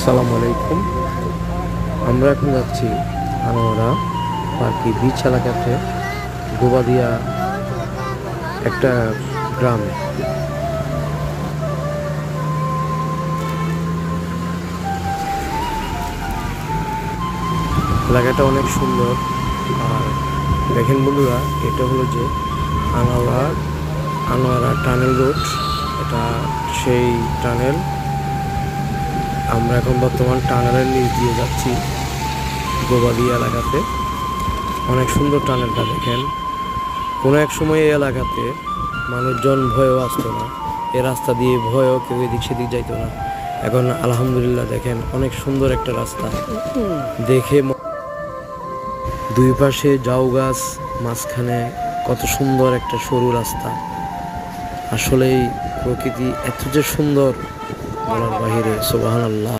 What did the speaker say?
আসসালামু আলাইকুম। আমরা এখন যাচ্ছি আনোয়ারা পার্কি বিচ এলাকাতে, গোবাদিয়া একটা গ্রামে। এলাকাটা অনেক সুন্দর। আর দেখেন বন্ধুরা, এটা হলো যে আনোয়ারা টানেল রোড। এটা সেই টানেল। আমরা এখন বর্তমান টানেলের নিচ দিয়ে যাচ্ছি গোবাদিয়া এলাকাতে। অনেক সুন্দর টানেলটা দেখেন। কোনো এক সময় এই এলাকাতে মানুষজন ভয়েও আসতো না, এ রাস্তা দিয়ে ভয়েও কেউ এদিক সেদিক যাইতো না। এখন আলহামদুলিল্লাহ দেখেন অনেক সুন্দর একটা রাস্তা দেখে। দুই পাশে ঝাউ গাছ, মাঝখানে কত সুন্দর একটা সরু রাস্তা। আসলেই প্রকৃতি এত যে সুন্দর বলার বাহিরে। সুবহানাল্লাহ।